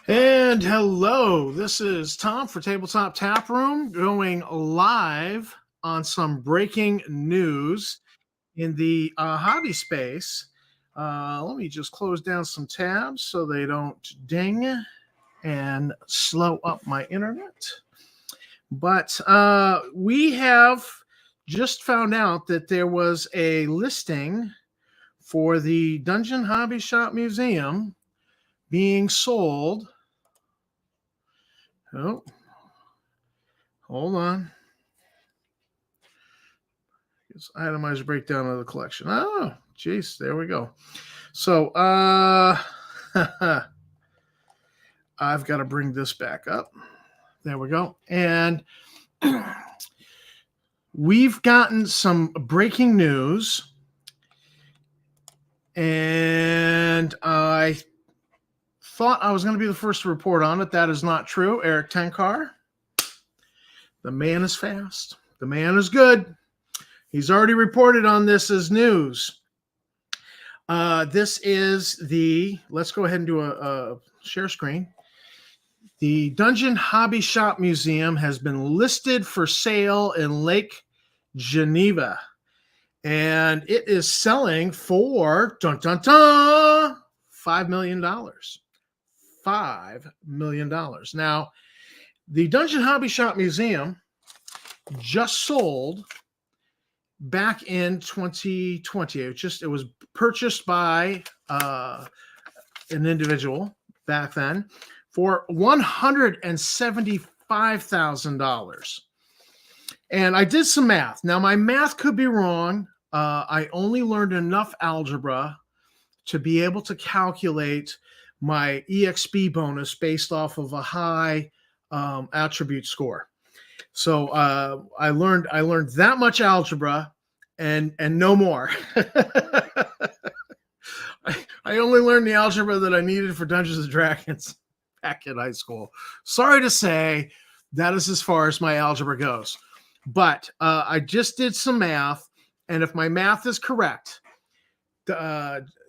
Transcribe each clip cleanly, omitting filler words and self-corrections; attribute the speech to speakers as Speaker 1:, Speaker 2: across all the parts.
Speaker 1: And hello, this is Tom for Tabletop Tap Room going live on some breaking news in the hobby space. Let me just close down some tabs so they don't ding and slow up my internet. But we have just found out that there was a listing for the Dungeon Hobby Shop Museum being sold. Oh, hold on. It's itemized breakdown of the collection. Oh, geez, there we go. So, I've got to bring this back up. There we go. And we've gotten some breaking news. And I thought I was going to be the first to report on it. That is not true. Eric Tenkar, the man is fast. The man is good. He's already reported on this as news. This is let's go ahead and do a share screen. The Dungeon Hobby Shop Museum has been listed for sale in Lake Geneva. And it is selling for $5 million. $5 million. Now, the Dungeon Hobby Shop Museum just sold back in 2020. It was purchased by an individual back then for $175,000. And I did some math. Now, my math could be wrong. I only learned enough algebra to be able to calculate my EXP bonus based off of a high attribute score. So I learned that much algebra and no more. I only learned the algebra that I needed for Dungeons and Dragons back in high school. Sorry to say, that is as far as my algebra goes. But I just did some math, and if my math is correct,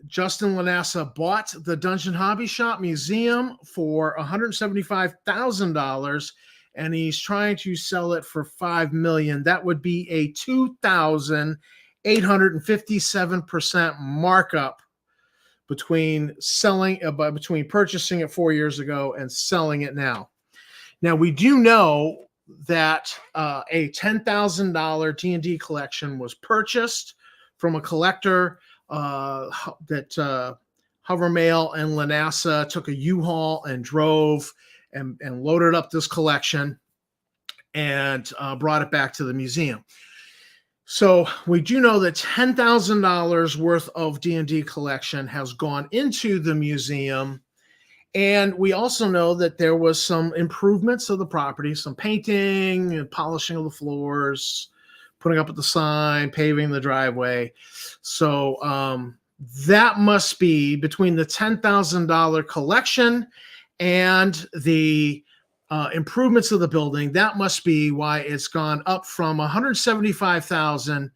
Speaker 1: Justin Lanassa bought the Dungeon Hobby Shop Museum for $175,000, and he's trying to sell it for $5 million. That would be a 2,857% markup between purchasing it 4 years ago and selling it now. Now, we do know that a $10,000 D&D collection was purchased from a collector that Hovermail and Lanassa took a U-Haul and drove and loaded up this collection and brought it back to the museum. So we do know that $10,000 worth of D&D collection has gone into the museum. And we also know that there was some improvements of the property, some painting and polishing of the floors, putting up the sign, paving the driveway. So that must be between the $10,000 collection and the improvements of the building. That must be why it's gone up from $175,000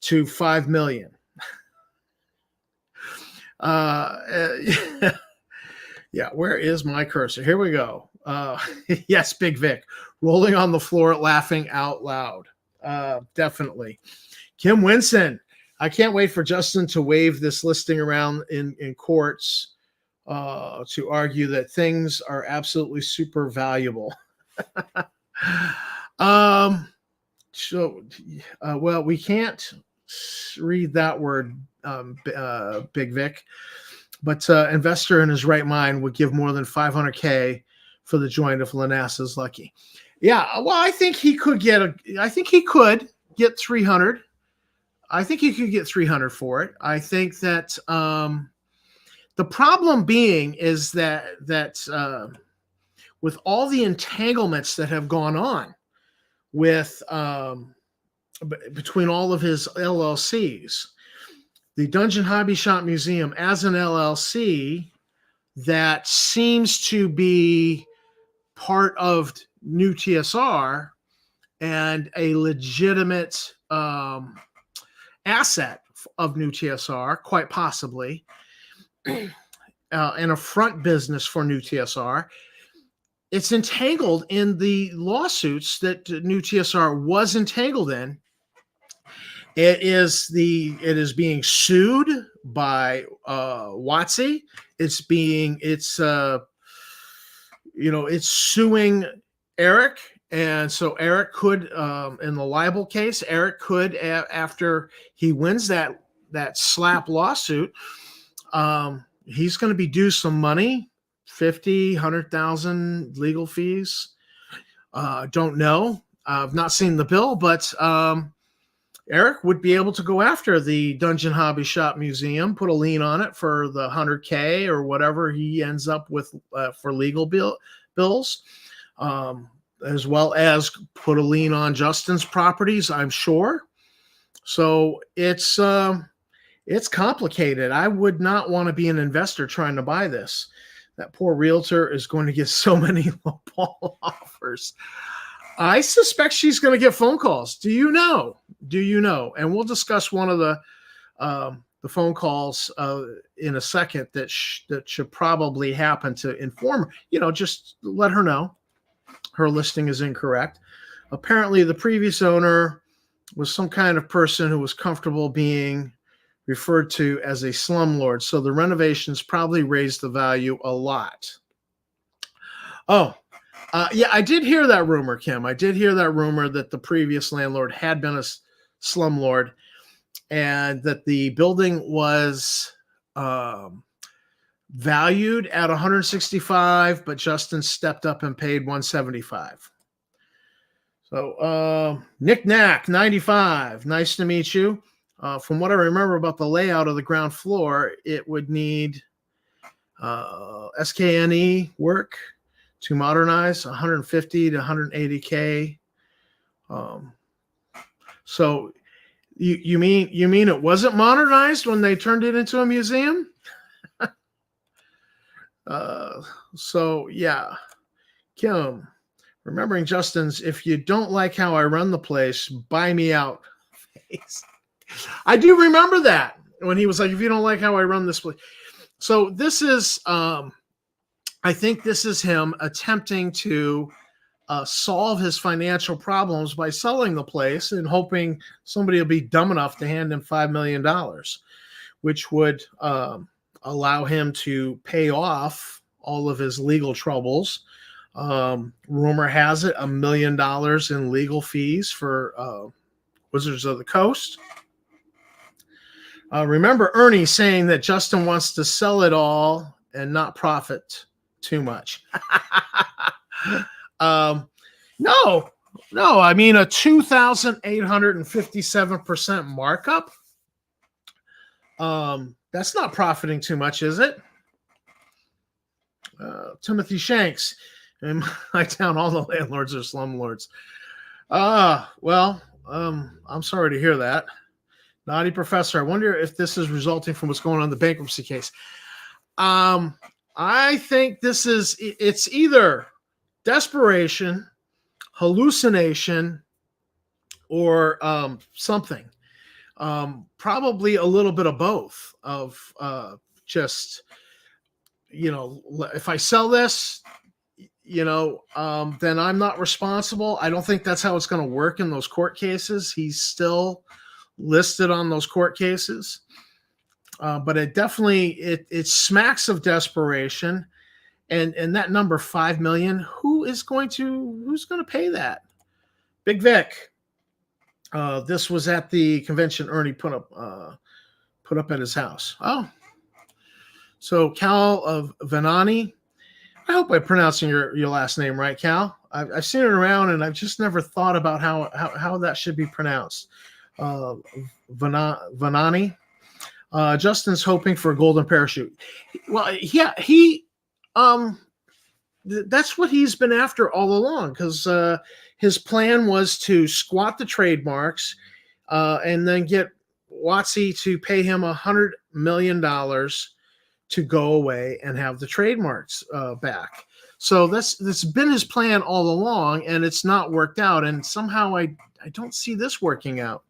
Speaker 1: to $5 million. Yeah, where is my cursor? Here we go. Yes, Big Vic, rolling on the floor, laughing out loud. Definitely. Kim Winson, I can't wait for Justin to wave this listing around in courts to argue that things are absolutely super valuable. Well, we can't read that word, Big Vic. But investor in his right mind would give more than $500K for the joint if Lanassa's lucky. Yeah, well, I think he could get 300. I think he could get 300 for it. I think that the problem being is that with all the entanglements that have gone on with between all of his LLCs, the Dungeon Hobby Shop Museum as an LLC that seems to be part of New TSR and a legitimate asset of New TSR, quite possibly. and a front business for New TSR. It's entangled in the lawsuits that New TSR was entangled in. It is being sued by WotC. It's suing Eric, and so Eric could, in the libel case, Eric could, after he wins that slap lawsuit, he's going to be due some money, 50, 100,000 legal fees. Don't know. I've not seen the bill, but Eric would be able to go after the Dungeon Hobby Shop Museum, put a lien on it for the 100K or whatever he ends up with for legal bills, as well as put a lien on Justin's properties, I'm sure. So it's complicated. I would not want to be an investor trying to buy this. That poor realtor is going to get so many lowball offers. I suspect she's going to get phone calls. Do you know? And we'll discuss one of the phone calls in a second that should probably happen to inform her. Just let her know her listing is incorrect. Apparently, the previous owner was some kind of person who was comfortable being referred to as a slumlord. So the renovations probably raised the value a lot. Oh, yeah, I did hear that rumor, Kim. I did hear that rumor that the previous landlord had been a slumlord and that the building was valued at 165, but Justin stepped up and paid 175. So Nick Knack, 95. Nice to meet you. From what I remember about the layout of the ground floor, it would need SKNE work to modernize, 150 to 180K. So you mean it wasn't modernized when they turned it into a museum? So yeah, Kim, remembering Justin's, if you don't like how I run the place, buy me out face. I do remember that when he was like, if you don't like how I run this place. So this is, I think this is him attempting to solve his financial problems by selling the place and hoping somebody will be dumb enough to hand him $5 million, which would allow him to pay off all of his legal troubles. Rumor has it $1 million in legal fees for Wizards of the Coast. Remember Ernie saying that Justin wants to sell it all and not profit too much. No. I mean, a 2,857% markup. That's not profiting too much, is it? Timothy Shanks. In my town, all the landlords are slumlords. Well, I'm sorry to hear that. Naughty Professor, I wonder if this is resulting from what's going on in the bankruptcy case. I think it's either desperation, hallucination, or something. Probably a little bit of both of just, if I sell this, then I'm not responsible. I don't think that's how it's going to work in those court cases. He's still listed on those court cases. But it definitely, it smacks of desperation. And that number, 5 million, who's going to pay that? Big Vic. This was at the convention Ernie put up at his house. Oh, so Cal of Vanani. I hope I'm pronouncing your last name right, Cal. I've seen it around, and I've just never thought about how that should be pronounced. Vanani. Justin's hoping for a golden parachute. Well, yeah, that's what he's been after all along, because his plan was to squat the trademarks and then get WotC to pay him $100 million to go away and have the trademarks back. So that's been his plan all along, and it's not worked out. And somehow I don't see this working out.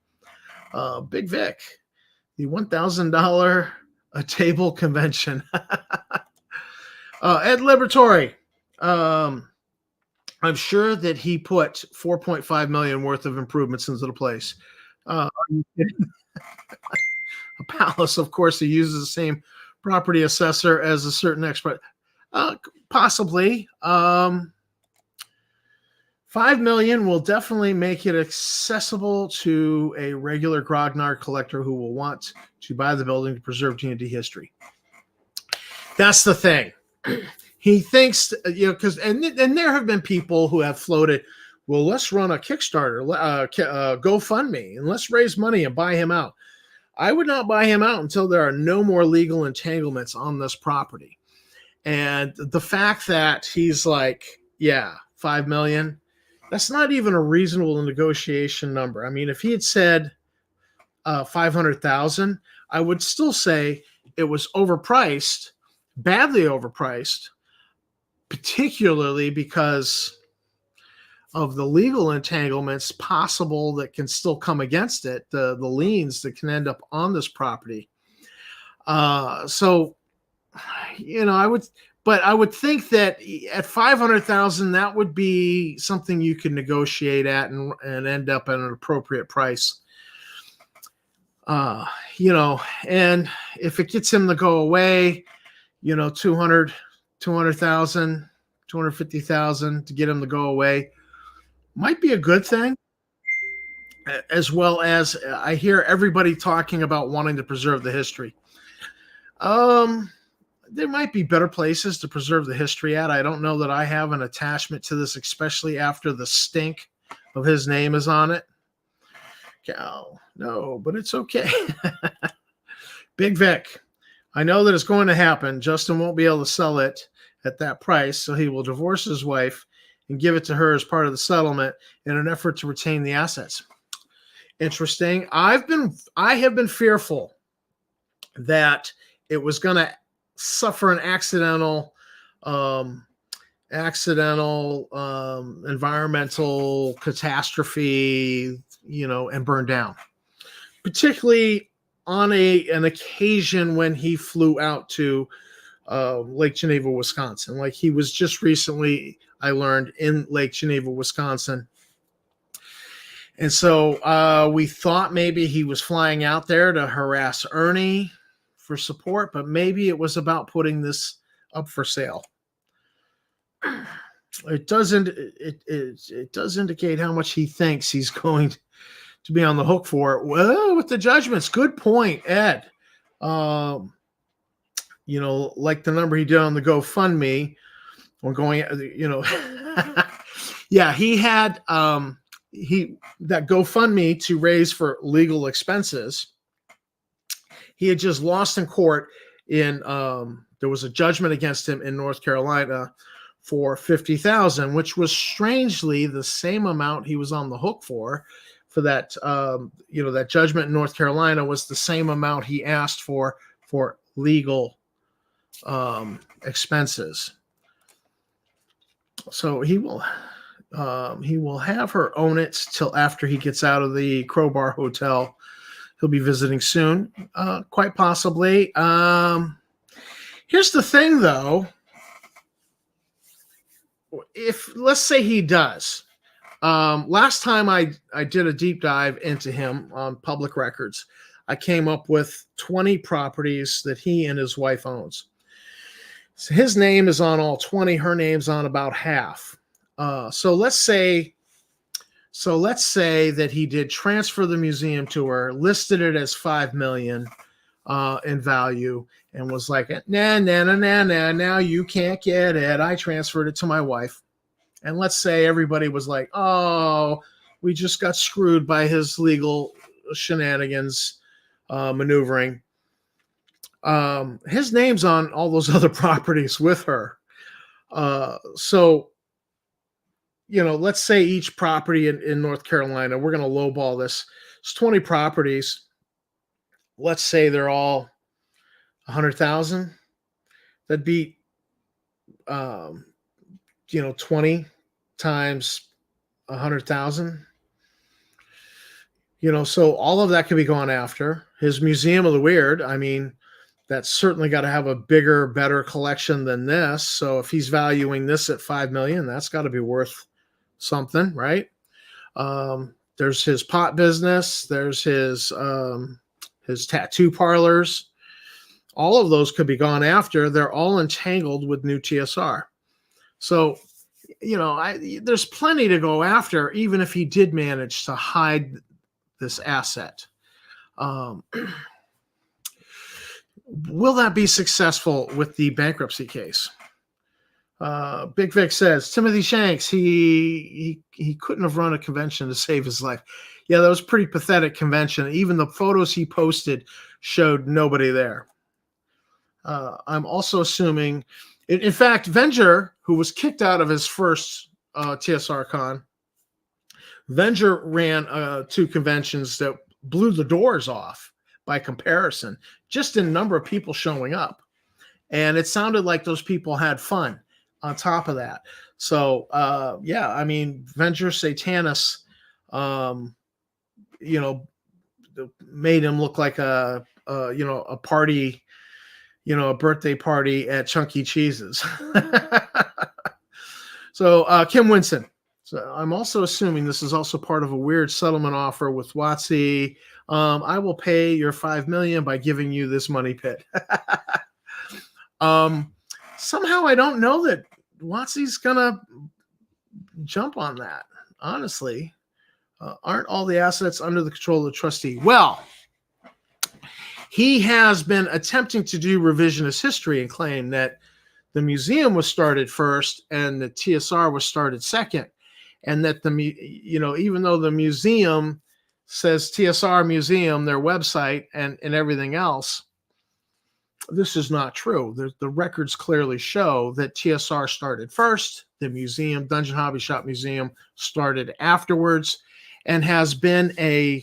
Speaker 1: Big Vic, the $1,000 a table convention. Ed Liberatore. Um, I'm sure that he put 4.5 million worth of improvements into the place. A palace, of course, he uses the same property assessor as a certain expert. Possibly. 5 million will definitely make it accessible to a regular grognard collector who will want to buy the building to preserve D&D history. That's the thing. He thinks, because and there have been people who have floated, well, let's run a Kickstarter, GoFundMe, and let's raise money and buy him out. I would not buy him out until there are no more legal entanglements on this property. And the fact that he's like, yeah, 5 million, that's not even a reasonable negotiation number. I mean, if he had said 500,000, I would still say it was overpriced, badly overpriced, particularly because of the legal entanglements possible that can still come against it, the liens that can end up on this property. So, I would think that at 500,000, that would be something you could negotiate at and end up at an appropriate price. And if it gets him to go away, 200,000, 250,000 to get him to go away might be a good thing. As well as I hear everybody talking about wanting to preserve the history. There might be better places to preserve the history at. I don't know that I have an attachment to this, especially after the stink of his name is on it. Oh, no, but it's okay. Big Vic, I know that it's going to happen. Justin won't be able to sell it at that price, so he will divorce his wife and give it to her as part of the settlement in an effort to retain the assets. Interesting. I have been fearful that it was going to suffer an accidental environmental catastrophe, and burn down, particularly on an occasion when he flew out to Lake Geneva, Wisconsin. Like he was just recently, I learned, in Lake Geneva, Wisconsin. And so we thought maybe he was flying out there to harass Ernie for support, but maybe it was about putting this up for sale. It does indicate how much he thinks he's going to be on the hook for it. Well, with the judgments, good point, Ed. Like the number he did on the GoFundMe, or going, yeah, he had that GoFundMe to raise for legal expenses. He had just lost in court there was a judgment against him in North Carolina for $50,000, which was strangely the same amount he was on the hook for that. That judgment in North Carolina was the same amount he asked for legal expenses. So he will have her own it till after he gets out of the Crowbar Hotel. He'll be visiting soon, quite possibly. Here's the thing, though. If let's say he does, last time I did a deep dive into him on public records, I came up with 20 properties that he and his wife owns. So his name is on all 20. Her name's on about half. So let's say that he did transfer the museum to her, listed it as 5 million in value, and was like, nah, now you can't get it. I transferred it to my wife. And let's say everybody was like, oh, we just got screwed by his legal shenanigans, maneuvering. His name's on all those other properties with her. So let's say each property in North Carolina, we're going to lowball this. It's 20 properties. Let's say they're all 100,000. That'd be, 20 times 100,000. So all of that could be gone after. His Museum of the Weird, I mean, that's certainly got to have a bigger, better collection than this. So if he's valuing this at 5 million, that's got to be worth something, right? There's his pot business. There's his tattoo parlors. All of those could be gone after. They're all entangled with new TSR. So, there's plenty to go after, even if he did manage to hide this asset. Will that be successful with the bankruptcy case? Big Vic says Timothy Shanks, he couldn't have run a convention to save his life. Yeah, that was a pretty pathetic convention. Even the photos he posted showed nobody there. I'm also assuming, in fact, Venger, who was kicked out of his first TSR con, Venger ran 2 conventions that blew the doors off by comparison, just in number of people showing up. And it sounded like those people had fun on top of that. So, Venger Satanis, made him look like a party, a birthday party at Chuck E. Cheese's. So, Kim Winson. So I'm also assuming this is also part of a weird settlement offer with WotC. I will pay your $5 million by giving you this money pit. Somehow I don't know that WotC's gonna jump on that. Honestly, aren't all the assets under the control of the trustee? Well, he has been attempting to do revisionist history and claim that the museum was started first and the TSR was started second, and that even though the museum says TSR Museum, their website and everything else, this is not true. The records clearly show that TSR started first. The museum, Dungeon Hobby Shop Museum, started afterwards and has been an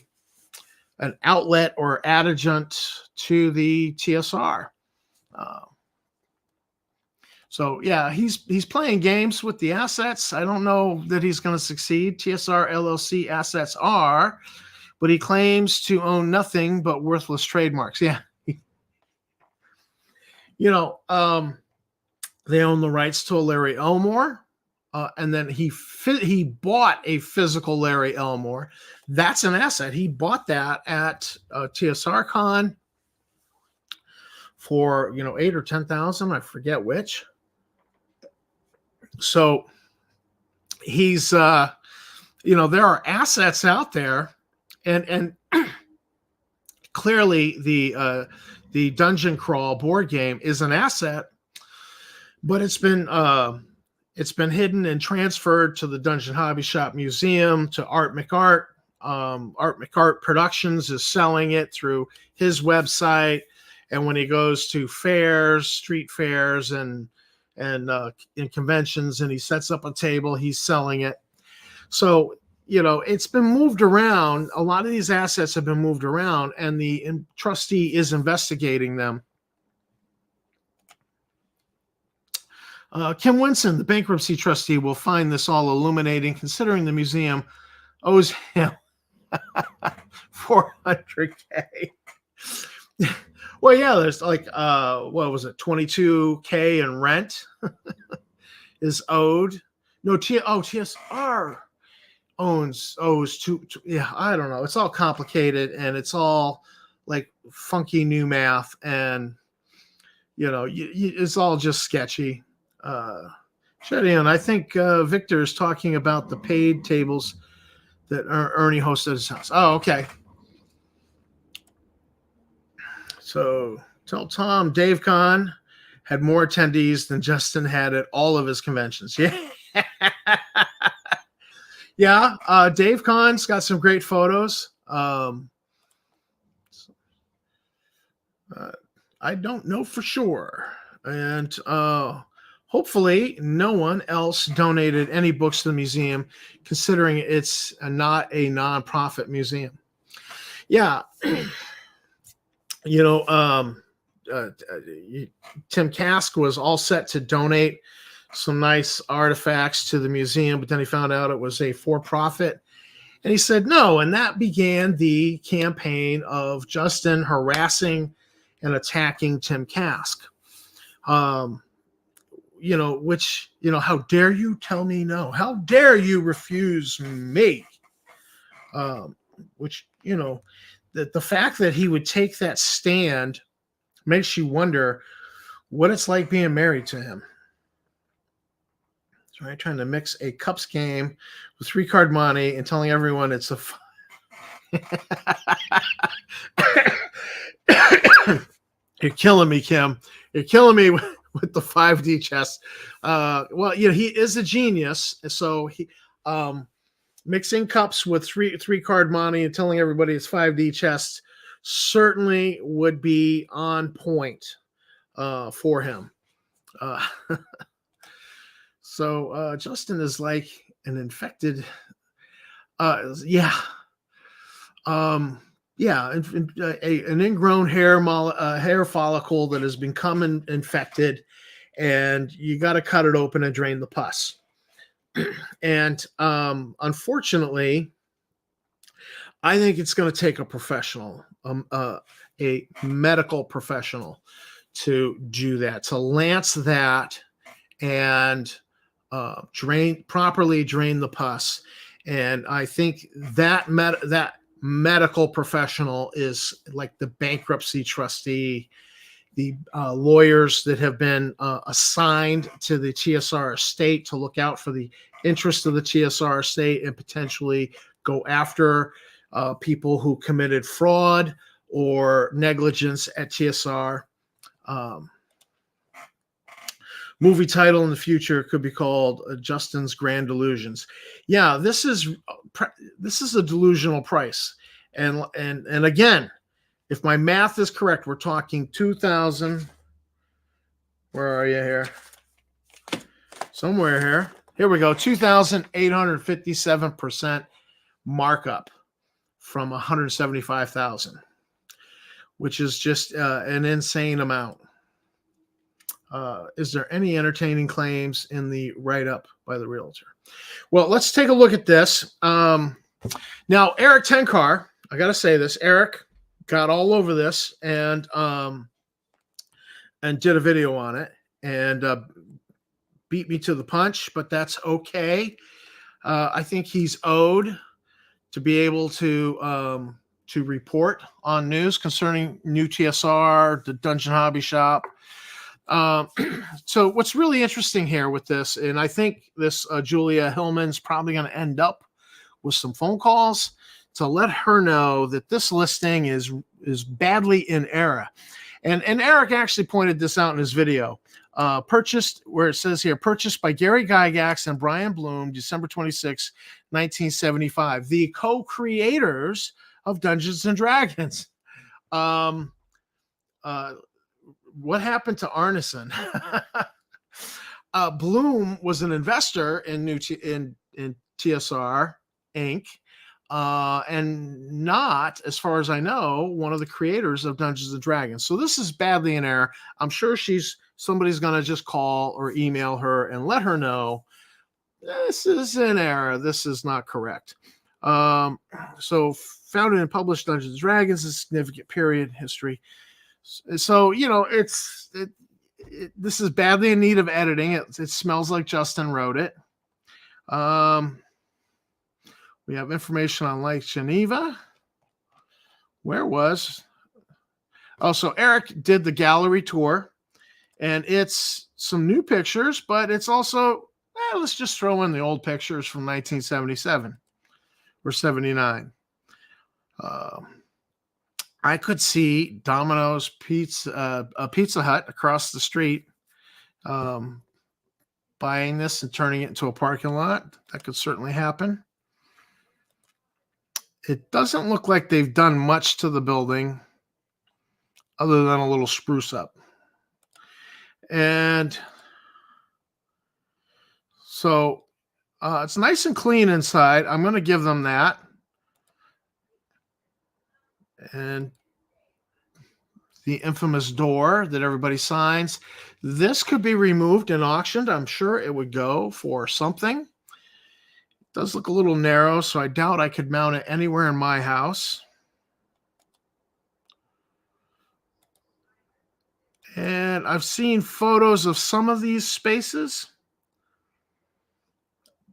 Speaker 1: outlet or adjunct to the TSR. So yeah, he's playing games with the assets. I don't know that he's going to succeed. TSR LLC assets are, but he claims to own nothing but worthless trademarks. Yeah. They own the rights to a Larry Elmore, and then he bought a physical Larry Elmore. That's an asset. He bought that at TSR Con for $8,000 or $10,000. I forget which. So he's there are assets out there, and clearly the Dungeon Crawl board game is an asset, but it's been hidden and transferred to the Dungeon Hobby Shop Museum, to Art McArt. Art McArt Productions is selling it through his website, and when he goes to fairs, street fairs, and in conventions, and he sets up a table, he's selling it. So it's been moved around. A lot of these assets have been moved around, and the trustee is investigating them. Kim Winson, the bankruptcy trustee, will find this all illuminating, considering the museum owes him $400K. Well, yeah, there's like, what was it, $22K in rent is owed. No, TSR owes two. Yeah, I don't know. It's all complicated, and it's all like funky new math, and it's all just sketchy. And I think Victor is talking about the paid tables that Ernie hosted at his house. Oh, okay. So tell Tom Dave Con had more attendees than Justin had at all of his conventions. Yeah. Yeah, Dave Con's got some great photos. I don't know for sure. And hopefully no one else donated any books to the museum, considering it's not a nonprofit museum. Yeah. Tim Kask was all set to donate some nice artifacts to the museum, but then he found out it was a for-profit, and he said no. And that began the campaign of Justin harassing and attacking Tim Kask. Which, how dare you tell me no? How dare you refuse me? Which, the fact that he would take that stand makes you wonder what it's like being married to him. Right, trying to mix a cups game with 3-card money and telling everyone it's a. You're killing me, Kim. You're killing me with the 5D chess. Well, he is a genius. So he mixing cups with 3-card money and telling everybody it's 5D chess certainly would be on point for him. So Justin is like an infected. An ingrown hair follicle that has become infected, and you got to cut it open and drain the pus. And unfortunately, I think it's going to take a professional, a medical professional, to do that, to lance that and properly drain the pus. And I think that medical professional is like the bankruptcy trustee, the lawyers that have been assigned to the TSR estate to look out for the interest of the TSR estate and potentially go after people who committed fraud or negligence at TSR. Movie title in the future could be called Justin's Grand Delusions. Yeah, this is a delusional price. And again, if my math is correct, we're talking 2,000. Where are you here? Somewhere here. Here we go. 2,857% markup from 175,000, which is just an insane amount. Is there any entertaining claims in the write-up by the realtor? Well, let's take a look at this. Now, Eric Tenkar, I got to say this, Eric got all over this and did a video on it and beat me to the punch, but that's okay. I think he's owed to be able to report on news concerning new TSR, the Dungeon Hobby Shop. So what's really interesting here with this, and I think this Julia Hillman's probably going to end up with some phone calls to let her know that this listing is badly in error. And Eric actually pointed this out in his video. Purchased, where it says here, purchased by Gary Gygax and Brian Bloom, December 26, 1975. The co-creators of Dungeons and Dragons. What happened to Arneson? Bloom was an investor in TSR Inc. And not, as far as I know, one of the creators of Dungeons and Dragons. So this is badly in error. I'm sure somebody's going to just call or email her and let her know this is in error. This is not correct. So founded and published Dungeons and Dragons, a significant period in history. So, this is badly in need of editing. It smells like Justin wrote it. We have information on Lake Geneva. So Eric did the gallery tour, and it's some new pictures, but it's also, let's just throw in the old pictures from 1977 or 79. I could see Domino's Pizza Hut across the street buying this and turning it into a parking lot. That could certainly happen. It doesn't look like they've done much to the building other than a little spruce up. And so it's nice and clean inside. I'm going to give them that. And the infamous door that everybody signs. This could be removed and auctioned. I'm sure it would go for something. It does look a little narrow, so I doubt I could mount it anywhere in my house. And I've seen photos of some of these spaces,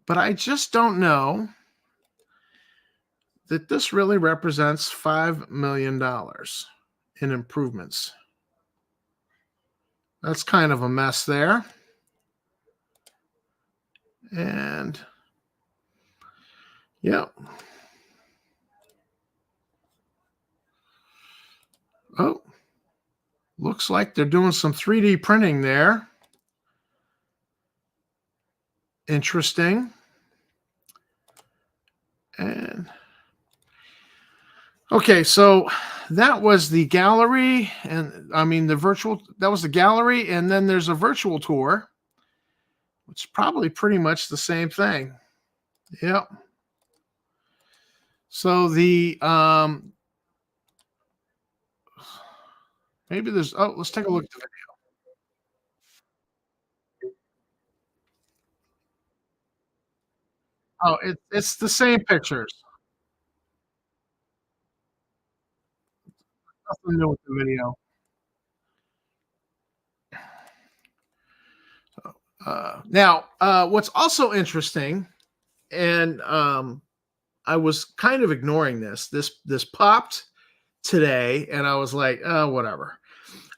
Speaker 1: but I just don't know that this really represents $5 million in improvements. That's kind of a mess there. And yeah. Oh, looks like they're doing some 3D printing there. Interesting. And okay, so that was the gallery, and I mean the virtual, that was the gallery, and then there's a virtual tour, which is probably pretty much the same thing. Yep. So the maybe there's, oh, let's take a look at the video. Oh, it's the same pictures. Nothing new with the video. Now, what's also interesting, and I was kind of ignoring this. This popped today, and I was like, oh, whatever.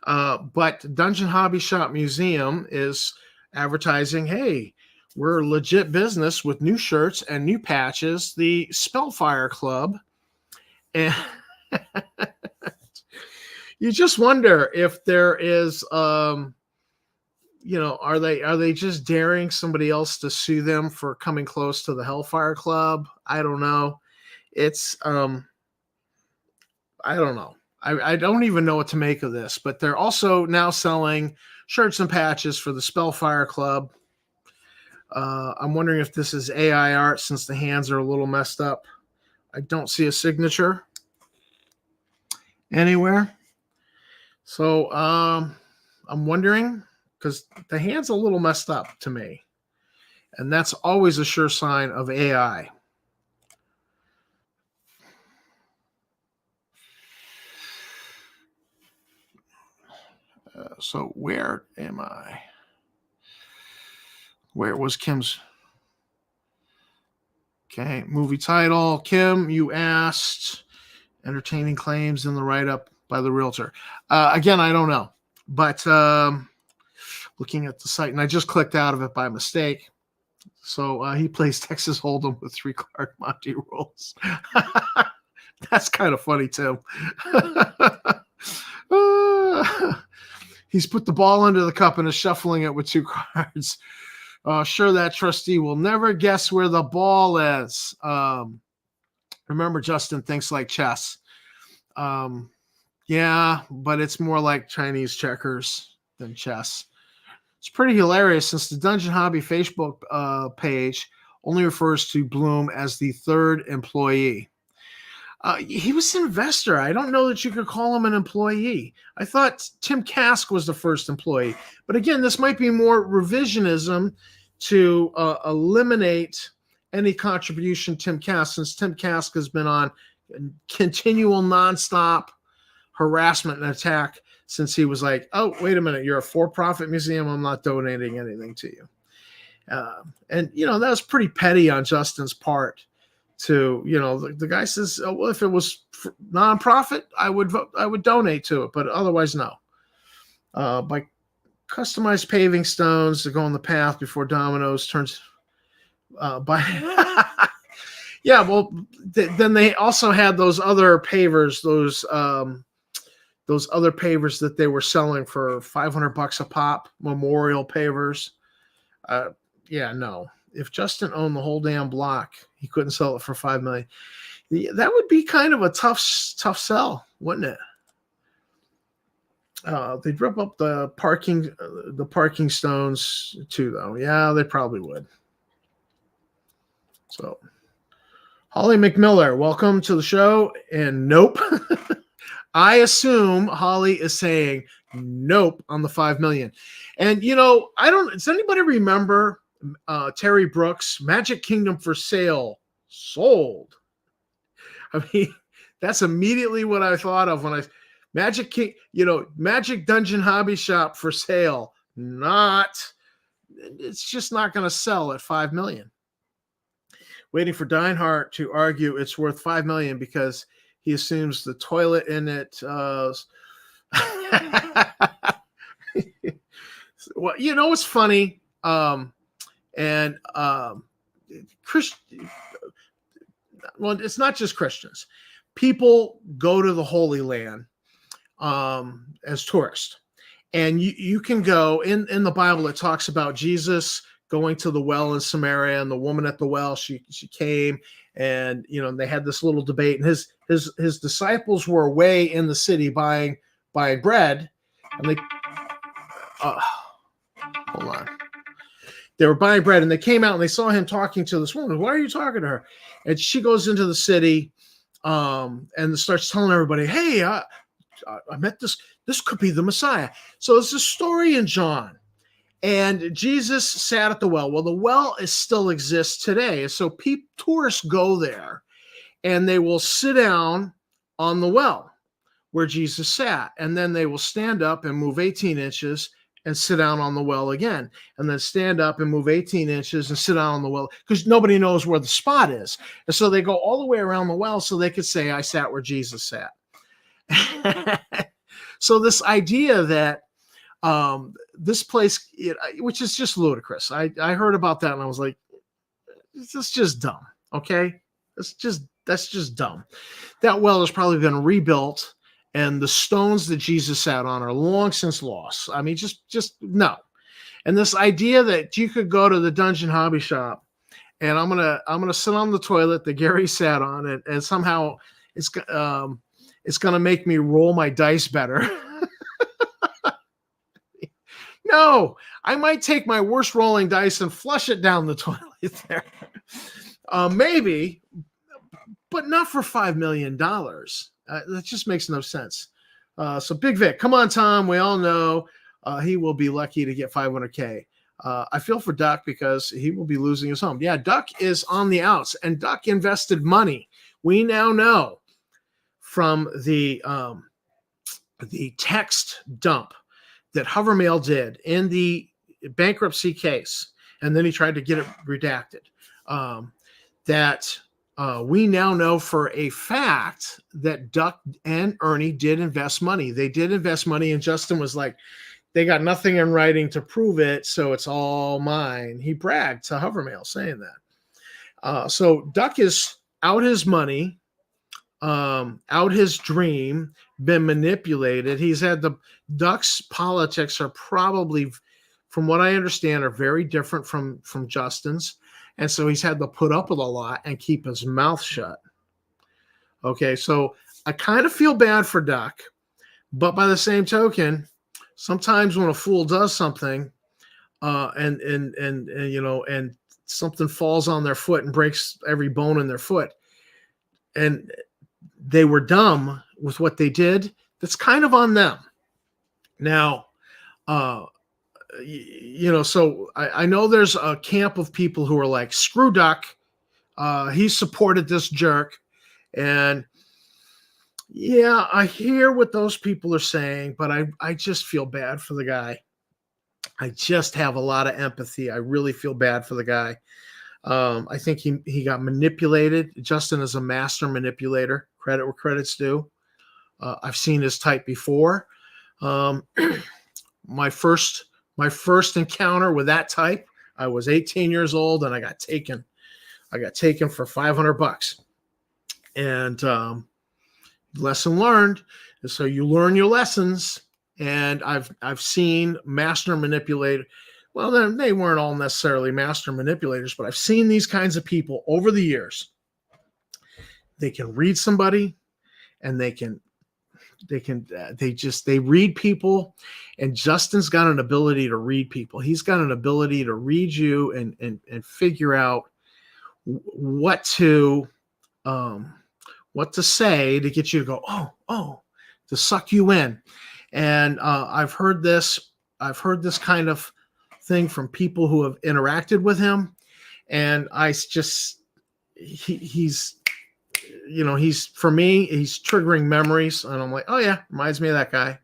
Speaker 1: But Dungeon Hobby Shop Museum is advertising, hey, we're a legit business with new shirts and new patches, the Spellfire Club. And you just wonder if there is are they just daring somebody else to sue them for coming close to the Hellfire Club? I don't know. It's I don't know. I don't even know what to make of this, but they're also now selling shirts and patches for the Spellfire Club. I'm wondering if this is AI art since the hands are a little messed up. I don't see a signature anywhere. So I'm wondering because the hand's a little messed up to me. And that's always a sure sign of AI. So where am I? Where was Kim's? Okay, movie title. Kim, you asked entertaining claims in the write-up by the realtor. Again, I don't know. But looking at the site, and I just clicked out of it by mistake. So he plays Texas Hold'em with 3-card Monty rolls. That's kind of funny, too. He's put the ball under the cup and is shuffling it with 2 cards. Sure, that trustee will never guess where the ball is. Remember, Justin thinks like chess. Yeah, but it's more like Chinese checkers than chess. It's pretty hilarious since the Dungeon Hobby Facebook page only refers to Bloom as the 3rd employee. He was an investor. I don't know that you could call him an employee. I thought Tim Kask was the first employee. But again, this might be more revisionism to eliminate any contribution Tim Kask, since Tim Kask has been on continual nonstop harassment and attack since he was like, oh, wait a minute, you're a for-profit museum. I'm not donating anything to you. And, that was pretty petty on Justin's part. To the guy says, oh, well, if it was nonprofit, I would donate to it, but otherwise no. By customized paving stones to go on the path before Domino's turns by. Yeah, well, then they also had those other pavers, those other pavers that they were selling for $500 a pop, memorial pavers. Yeah, no. If Justin owned the whole damn block, he couldn't sell it for $5 million. That would be kind of a tough sell, wouldn't it? They'd rip up the parking stones too, though. Yeah, they probably would. So, Holly McMiller, welcome to the show. And nope, I assume Holly is saying nope on the $5 million. And I don't. Does anybody remember? Terry Brooks, Magic Kingdom for sale, sold. I mean, that's immediately what I thought of when Magic King, Magic Dungeon Hobby Shop for sale. It's just not going to sell at 5 million. Waiting for Deinhardt to argue it's worth 5 million because he assumes the toilet in it. Well, it's funny. Well, it's not just Christians. People go to the Holy Land as tourists. And you can go in the Bible. It talks about Jesus going to the well in Samaria, and the woman at the well, she came, and they had this little debate. And his disciples were away in the city buying bread, and they hold on. They were buying bread, and they came out and they saw him talking to this woman. Why are you talking to her? And she goes into the city and starts telling everybody, hey, I met this. This could be the Messiah. So it's a story in John. And Jesus sat at the well. Well, the well still exists today. So tourists go there, and they will sit down on the well where Jesus sat. And then they will stand up and move 18 inches and sit down on the well again, and then stand up and move 18 inches and sit down on the well, because nobody knows where the spot is. And so they go all the way around the well so they could say, I sat where Jesus sat. So this idea that this place, which is just ludicrous. I heard about that and I was like, it's just dumb. Okay. That's just dumb. That well has probably been rebuilt, and the stones that Jesus sat on are long since lost. I mean, just no. And this idea that you could go to the Dungeon Hobby Shop and I'm gonna sit on the toilet that Gary sat on, and somehow it's gonna make me roll my dice better. No, I might take my worst rolling dice and flush it down the toilet there. Maybe, but not for $5 million. That just makes no sense. So Big Vic, come on, Tom. We all know he will be lucky to get $500K. I feel for Duck because he will be losing his home. Yeah, Duck is on the outs, and Duck invested money. We now know from the text dump that Hovermail did in the bankruptcy case, and then he tried to get it redacted, that we now know for a fact that Duck and Ernie did invest money. They did invest money, and Justin was like, they got nothing in writing to prove it, so it's all mine. He bragged to Hovermail saying that. So Duck is out his money, out his dream, been manipulated. He's had Duck's politics are probably, from what I understand, are very different from Justin's. And so he's had to put up with a lot and keep his mouth shut. Okay, so I kind of feel bad for Duck, but by the same token, sometimes when a fool does something, and something falls on their foot and breaks every bone in their foot, and they were dumb with what they did, that's kind of on them. Now, so I know there's a camp of people who are like, screw Duck. He supported this jerk. And yeah, I hear what those people are saying, but I just feel bad for the guy. I just have a lot of empathy. I really feel bad for the guy. I think he got manipulated. Justin is a master manipulator. Credit where credit's due. I've seen his type before. My first encounter with that type, I was 18 years old, and I got taken. I got taken for $500. And lesson learned is, so you learn your lessons. And I've seen master manipulator. Well, then they weren't all necessarily master manipulators, but I've seen these kinds of people over the years. They can read somebody, and they read people. And Justin's got an ability to read people. He's got an ability to read you and figure out what to say to get you to go, oh, to suck you in. And I've heard this kind of thing from people who have interacted with him, and he's he's, for me, he's triggering memories, and I'm like, oh yeah, reminds me of that guy.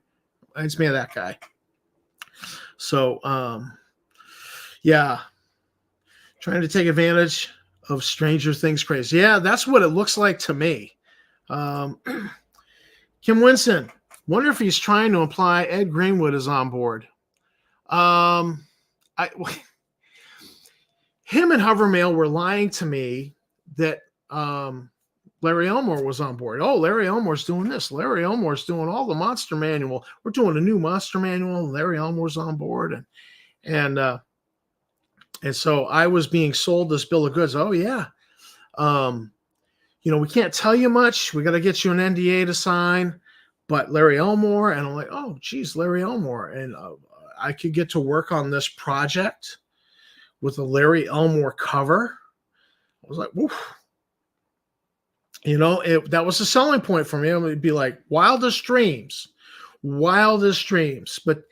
Speaker 1: Reminds me of that guy. So, yeah, trying to take advantage of Stranger Things craze. Yeah, that's what it looks like to me. Um, Kim Winson, wonder if he's trying to imply Ed Greenwood is on board. Um, I, him and Hovermail were lying to me that Larry Elmore was on board. Oh, Larry Elmore's doing this. Larry Elmore's doing all the Monster Manual. We're doing a new Monster Manual. Larry Elmore's on board, and so I was being sold this bill of goods. Oh yeah, we can't tell you much. We got to get you an NDA to sign, but Larry Elmore, and I'm like, oh geez, Larry Elmore, and I could get to work on this project with a Larry Elmore cover. I was like, woof. That was a selling point for me. It would be like wildest dreams. But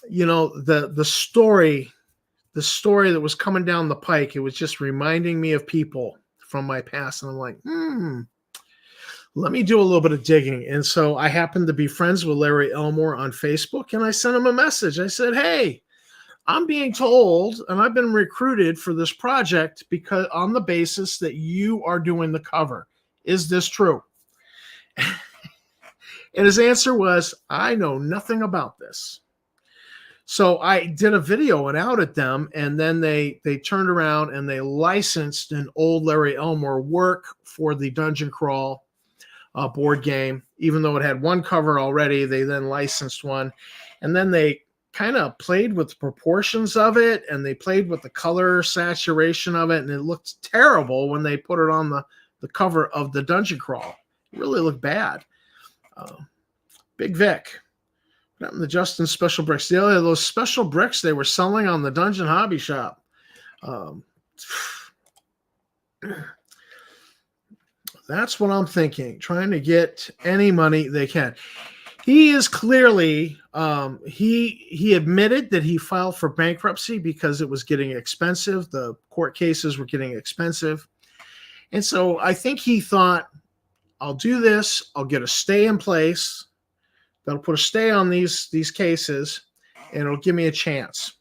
Speaker 1: the story that was coming down the pike, it was just reminding me of people from my past, and I'm like, let me do a little bit of digging. And so I happened to be friends with Larry Elmore on Facebook, and I sent him a message. I said, hey, I'm being told, and I've been recruited for this project because on the basis that you are doing the cover. Is this true? And his answer was, I know nothing about this. So I did a video and outed them, and then they turned around and they licensed an old Larry Elmore work for the Dungeon Crawl board game. Even though it had one cover already, they then licensed one. And then they kind of played with the proportions of it, and they played with the color saturation of it, and it looked terrible when they put it on the cover of the Dungeon Crawl. It really looked bad. Big Vic. The Justin special bricks. Those special bricks they were selling on the Dungeon Hobby Shop. That's what I'm thinking. Trying to get any money they can. He is clearly he admitted that he filed for bankruptcy because it was getting expensive. The court cases were getting expensive. And so I think he thought, I'll do this. I'll get a stay in place. That'll put a stay on these cases, and it'll give me a chance.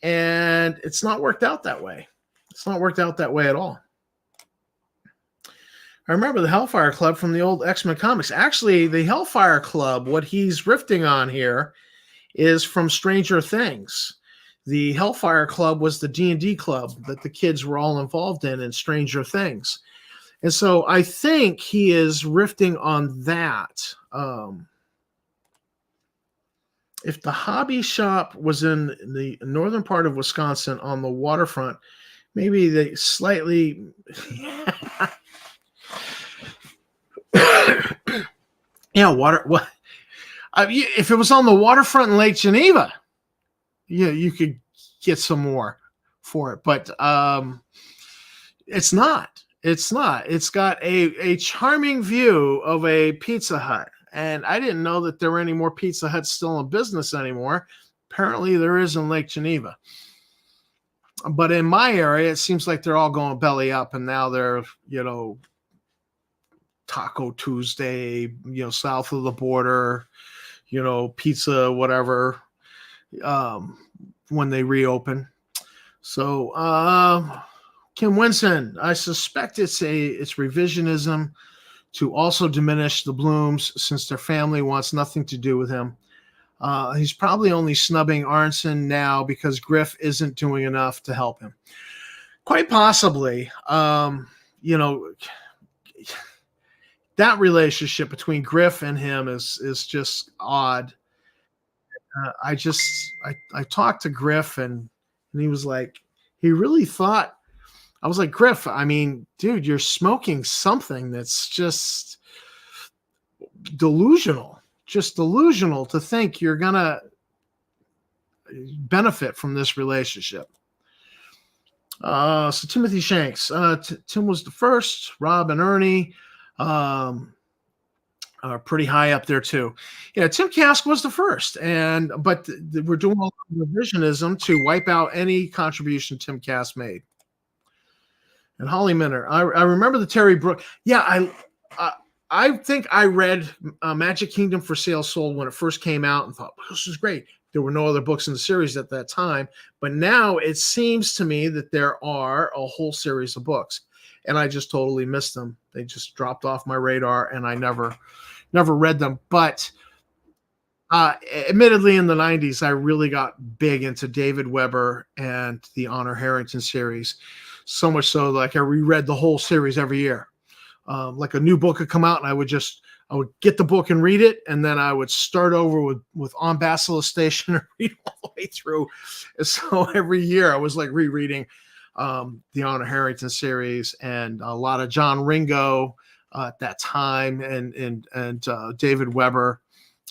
Speaker 1: And it's not worked out that way. It's not worked out that way at all. I remember the Hellfire Club from the old X-Men comics. Actually, the Hellfire Club, what he's riffing on here, is from Stranger Things. The Hellfire Club was the D&D club that the kids were all involved in Stranger Things. And so I think he is riffing on that. If the hobby shop was in the northern part of Wisconsin on the waterfront, maybe they slightly... Yeah, what? If it was on the waterfront in Lake Geneva, yeah, you could get some more for it. But it's not. It's not. It's got a charming view of a Pizza Hut. And I didn't know that there were any more Pizza Huts still in business anymore. Apparently there is in Lake Geneva. But in my area, it seems like they're all going belly up. And now they're, Taco Tuesday, south of the border, pizza, whatever, when they reopen. So, Kim Winson, I suspect it's revisionism to also diminish the Blooms since their family wants nothing to do with him. He's probably only snubbing Arnson now because Griff isn't doing enough to help him. Quite possibly, that relationship between Griff and him is just odd. I talked to Griff and he was like, he really thought, I was like, Griff, I mean, dude, you're smoking something that's just delusional to think you're going to benefit from this relationship. So Timothy Shanks, Tim was the first, Rob and Ernie, are pretty high up there too. Yeah, Tim Kask was the first, but we're doing all revisionism to wipe out any contribution Tim Kask made. And Holly Minter. I remember the Terry Brooks. Yeah, I think I read Magic Kingdom for Sale Sold when it first came out and thought, this is great. There were no other books in the series at that time. But now it seems to me that there are a whole series of books. And I just totally missed them. They just dropped off my radar and I never read them. But admittedly, in the 90s, I really got big into David Weber and the Honor Harrington series. So much so, like I reread the whole series every year. Like a new book would come out, and I would get the book and read it, and then I would start over with On Basilisk Station and read all the way through. And so every year, I was like rereading the Honor Harrington series and a lot of John Ringo at that time, and David Weber.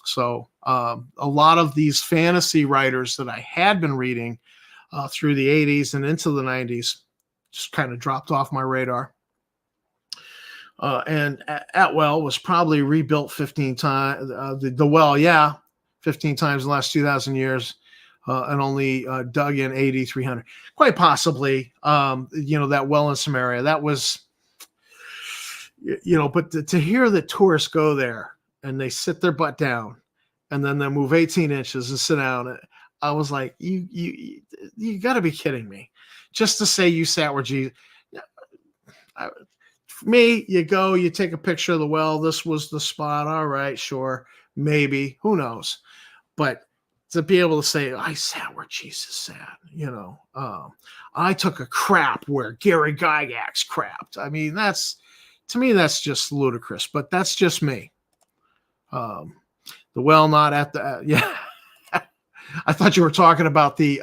Speaker 1: So a lot of these fantasy writers that I had been reading through the 80s and into the 90s just kind of dropped off my radar. And Atwell was probably rebuilt 15 times. The well, 15 times in the last 2,000 years, and only dug in 8,300. Quite possibly, that well in Samaria. That was, but to hear that tourists go there and they sit their butt down, and then they move 18 inches and sit down, I was like, you got to be kidding me! Just to say you sat where Jesus. For me, you go, you take a picture of the well. This was the spot. All right, sure, maybe. Who knows? But to be able to say, I sat where Jesus sat, I took a crap where Gary Gygax crapped. I mean, to me, that's just ludicrous. But that's just me. The well, not at the I thought you were talking about the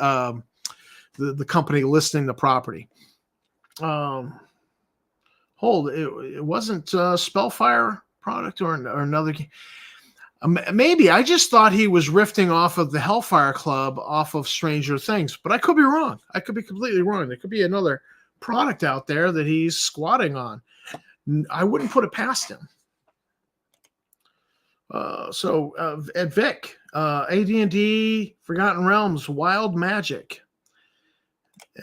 Speaker 1: company listing the property. It wasn't Spellfire product or another. Maybe I just thought he was riffing off of the Hellfire Club off of Stranger Things, but I could be wrong. I could be completely wrong. There could be another product out there that he's squatting on. I wouldn't put it past him. At Vic, AD&D, Forgotten Realms, Wild Magic.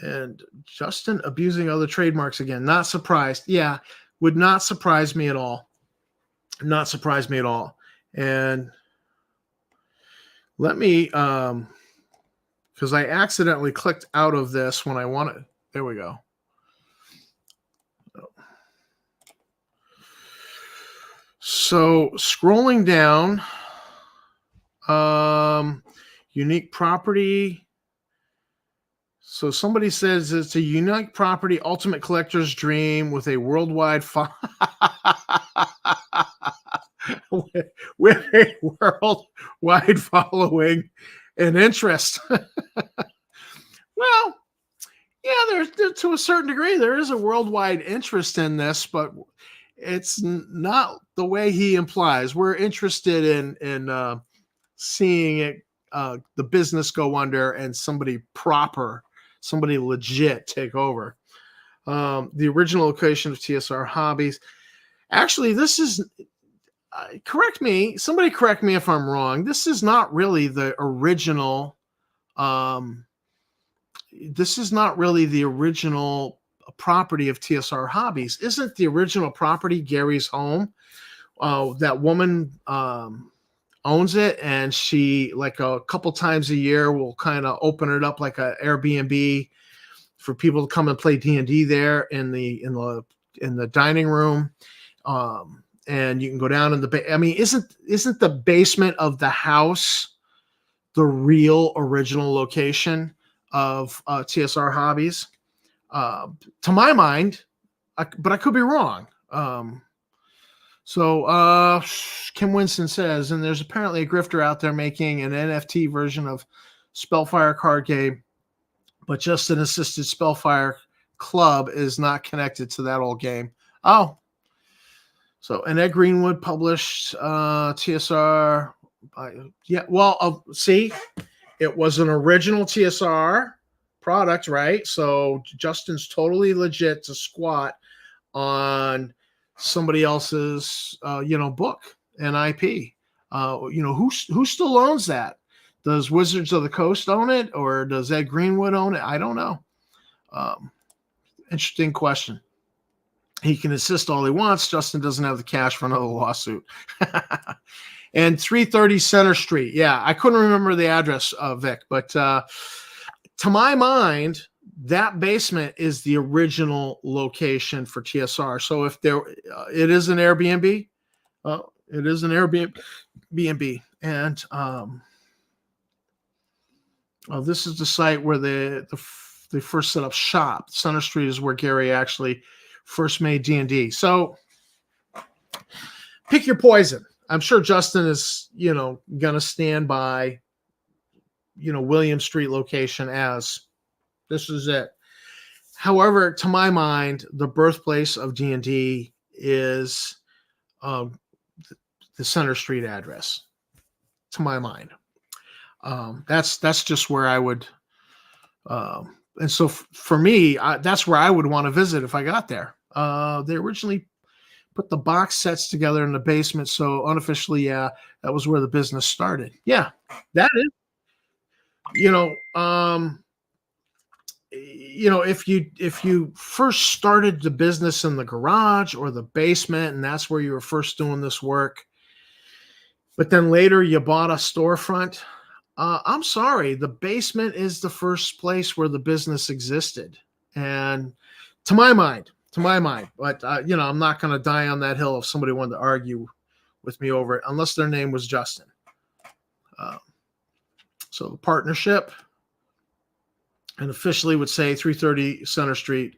Speaker 1: And Justin abusing other trademarks again. Not surprised. Yeah, would not surprise me at all. Not surprise me at all. And let me, because I accidentally clicked out of this when I wanted. There we go. So scrolling down, unique property. So somebody says it's a unique property, ultimate collector's dream with a worldwide with a worldwide following and interest. Well, yeah, there's to a certain degree there is a worldwide interest in this, but it's not the way he implies. We're interested in seeing it, the business go under and somebody legit take over. The original location of TSR Hobbies. Actually, this is, somebody correct me if I'm wrong. This is not really the original. This is not really the original property of TSR Hobbies. Isn't the original property Gary's home? That woman owns it, and she, like, a couple times a year will kind of open it up like a Airbnb for people to come and play D&D there in the dining room. And you can go down in the I mean, isn't the basement of the house the real original location of TSR Hobbies? To my mind, but I could be wrong. So Kim Winston says, and there's apparently a grifter out there making an NFT version of Spellfire card game, but just an assisted Spellfire club is not connected to that old game. Oh, so, and Ed Greenwood published TSR. See, it was an original TSR product, right? So Justin's totally legit to squat on somebody else's book and IP. Who still owns that? Does Wizards of the Coast own it, or does Ed Greenwood own it? I don't know. Interesting question. He can insist all he wants. Justin doesn't have the cash for another lawsuit. And 330 Center Street. Yeah, I couldn't remember the address, Vic, but to my mind, that basement is the original location for TSR. So if there, it is an Airbnb. It is an Airbnb, and this is the site where they first set up shop. Center Street is where Gary actually first made D&D. So pick your poison. I'm sure Justin is, going to stand by, William Street location as this is it. However, to my mind, the birthplace of D&D is the Center Street address. To my mind, that's just where I would. And so for me, that's where I would want to visit if I got there. They originally put the box sets together in the basement, so unofficially, yeah, that was where the business started. Yeah, that is. If you first started the business in the garage or the basement, and that's where you were first doing this work, but then later you bought a storefront, I'm sorry, the basement is the first place where the business existed. And to my mind, but I'm not going to die on that hill if somebody wanted to argue with me over it, unless their name was Justin. So the partnership, and officially would say 330 Center Street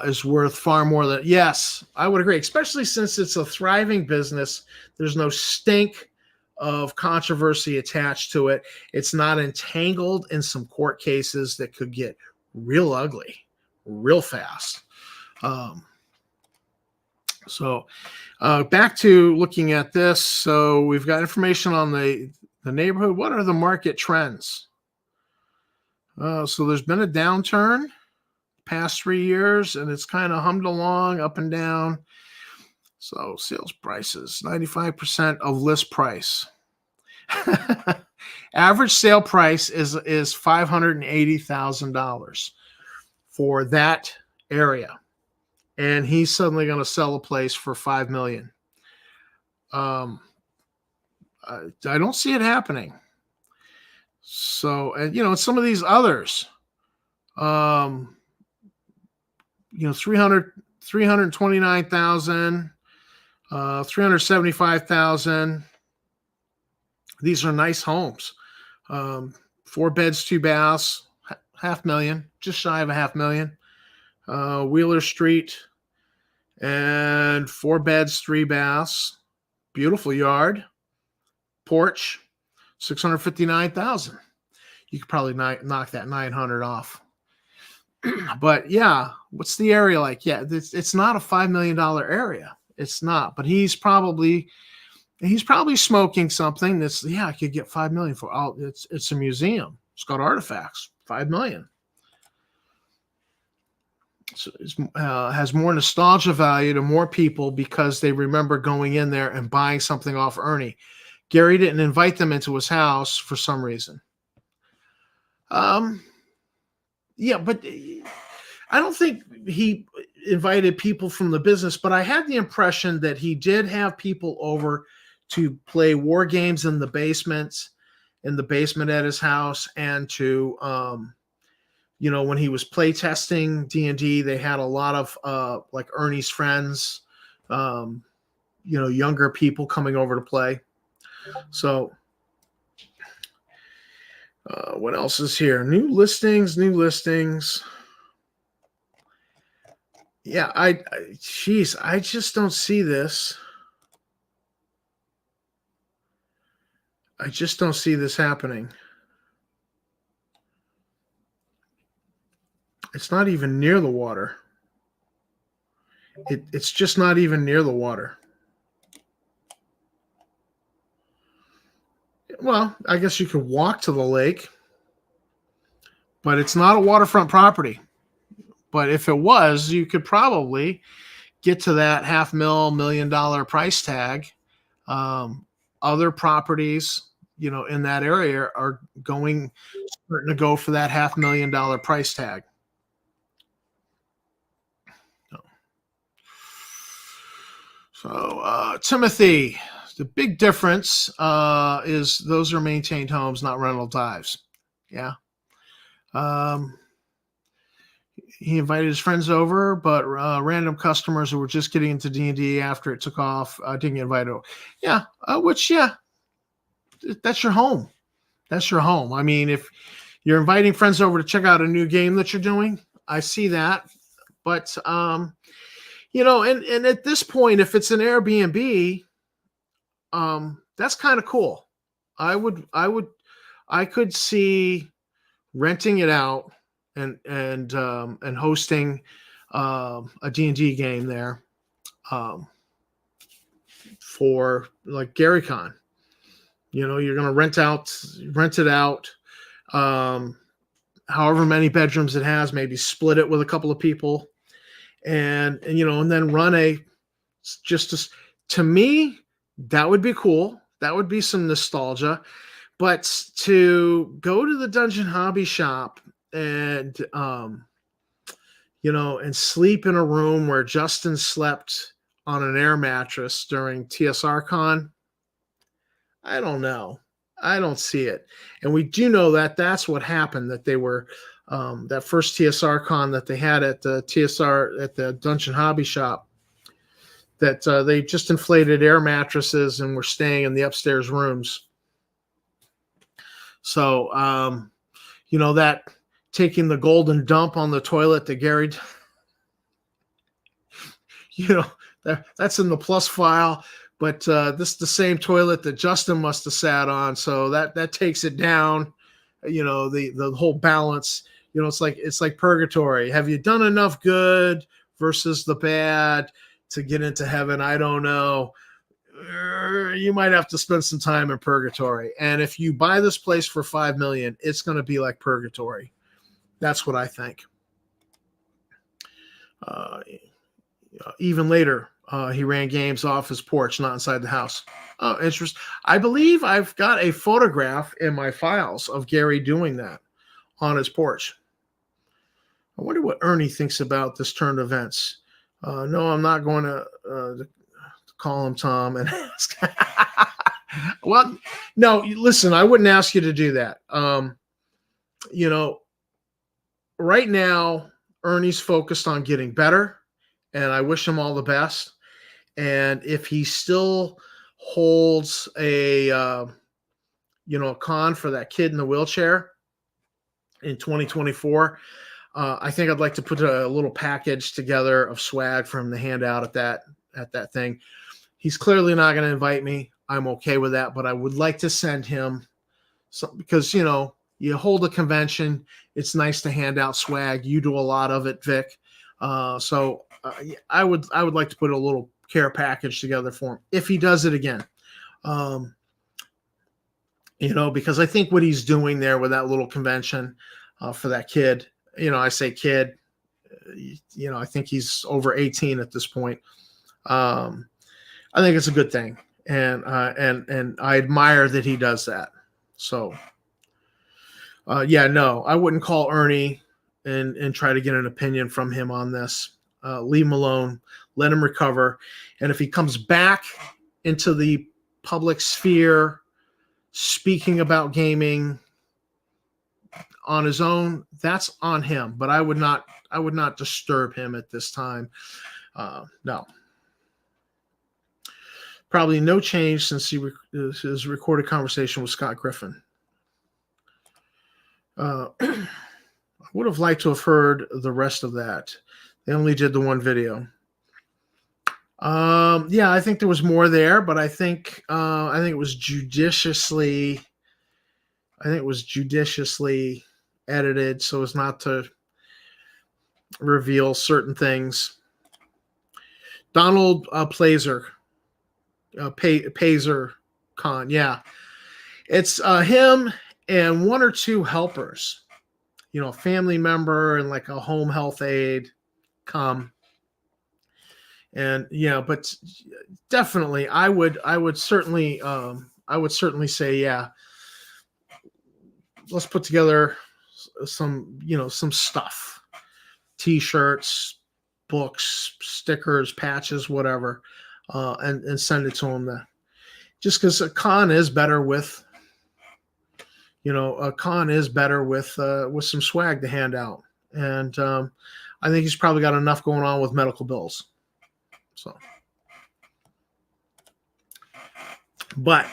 Speaker 1: is worth far more than, yes, I would agree, especially since it's a thriving business. There's no stink of controversy attached to it. It's not entangled in some court cases that could get real ugly real fast. So back to looking at this. So we've got information on the neighborhood. What are the market trends? So there's been a downturn past 3 years, and it's kind of hummed along up and down. So sales prices, 95% of list price. Average sale price is $580,000 for that area. And he's suddenly going to sell a place for $5 million. I don't see it happening. So, and some of these others, 329,000, 375,000. These are nice homes. 4 beds, 2 baths, $500,000, just shy of $500,000. Wheeler Street, and 4 beds, 3 baths, beautiful yard, porch, 659,000. You could probably knock that 900 off. But yeah, what's the area like? Yeah, it's not a $5 million area. It's not, but he's probably smoking something that's, I could get $5 million for. It's a museum. It's got artifacts. $5 million. So it has more nostalgia value to more people because they remember going in there and buying something off Ernie. Gary didn't invite them into his house for some reason. Yeah, but I don't think he invited people from the business, but I had the impression that he did have people over to play war games in the basement at his house, and to, when he was play testing D&D, they had a lot of like Ernie's friends, younger people coming over to play. So what else is here? New listings. Yeah, I just don't see this. I just don't see this happening. It's not even near the water. It's just not even near the water. Well, I guess you could walk to the lake, but it's not a waterfront property. But if it was, you could probably get to that $500,000, $1 million price tag. Other properties, in that area are starting to go for that $500,000 price tag. So, Timothy, the big difference is those are maintained homes, not rental dives. Yeah. Um, he invited his friends over, but random customers who were just getting into D&D after it took off didn't get invited over. Yeah, yeah, that's your home. That's your home. I mean, if you're inviting friends over to check out a new game that you're doing, I see that. But and at this point, if it's an Airbnb, that's kind of cool. I could see renting it out and hosting a D&D game there for like GaryCon. You're going to rent it out, however many bedrooms it has, maybe split it with a couple of people, and then run to me, that would be cool. That would be some nostalgia. But to go to the Dungeon Hobby Shop and and sleep in a room where Justin slept on an air mattress during TSR Con, I don't know. I don't see it. And we do know that that's what happened, that they were that first TSR Con that they had at the Dungeon Hobby Shop, that they just inflated air mattresses and were staying in the upstairs rooms. So, that taking the golden dump on the toilet that Gary, that's in the plus file. But this is the same toilet that Justin must have sat on, so that takes it down. The whole balance. It's like purgatory. Have you done enough good versus the bad to get into heaven? I don't know. You might have to spend some time in purgatory. And if you buy this place for $5 million, it's going to be like purgatory. That's what I think. Even later, he ran games off his porch, not inside the house. Oh, interesting. I believe I've got a photograph in my files of Gary doing that on his porch. I wonder what Ernie thinks about this turn of events. No, I'm not going to call him Tom and ask. Well, no, listen, I wouldn't ask you to do that. Right now, Ernie's focused on getting better, and I wish him all the best. And if he still holds a con for that kid in the wheelchair in 2024, I think I'd like to put a little package together of swag for him to hand out at that thing. He's clearly not going to invite me. I'm okay with that, but I would like to send him some, because you hold a convention. It's nice to hand out swag. You do a lot of it, Vic. So I would like to put a little care package together for him if he does it again. Because I think what he's doing there with that little convention for that kid, I say kid, I think he's over 18 at this point. I think it's a good thing, and I admire that he does that. So, no, I wouldn't call Ernie and try to get an opinion from him on this. Leave him alone, let him recover, and if he comes back into the public sphere, speaking about gaming on his own, that's on him. But I would not disturb him at this time. No. Probably no change since his recorded conversation with Scott Griffin. I would have liked to have heard the rest of that. They only did the one video. I think there was more there, but I think it was judiciously edited so as not to reveal certain things. Donald Plazer. Pazer Con, yeah, it's him and one or two helpers, a family member and like a home health aide come, and but definitely I would certainly say, yeah, let's put together some some stuff, t-shirts, books, stickers, patches, whatever. and send it to him. Just because a con is better with, with some swag to hand out, and I think he's probably got enough going on with medical bills. So, but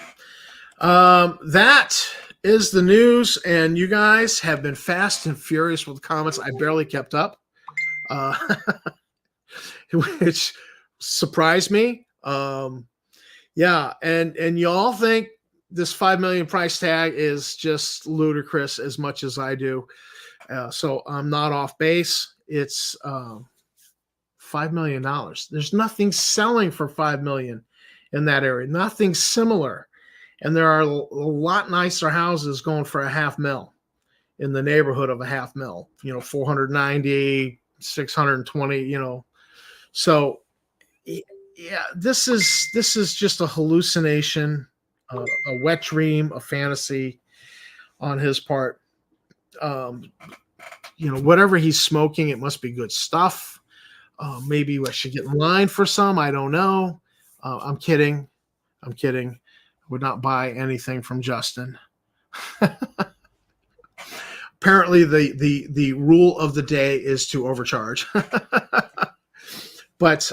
Speaker 1: that is the news, and you guys have been fast and furious with comments. I barely kept up, which surprised me. Yeah, and y'all think this $5 million price tag is just ludicrous as much as I do. So I'm not off base. It's $5 million. There's nothing selling for $5 million in that area. Nothing similar. And there are a lot nicer houses going for $500,000 in the neighborhood of $500,000, 490, 620, So yeah, this is just a hallucination, a wet dream, a fantasy on his part. Whatever he's smoking, it must be good stuff. Maybe I should get in line for some. I don't know. I'm kidding. I would not buy anything from Justin. Apparently, the rule of the day is to overcharge. But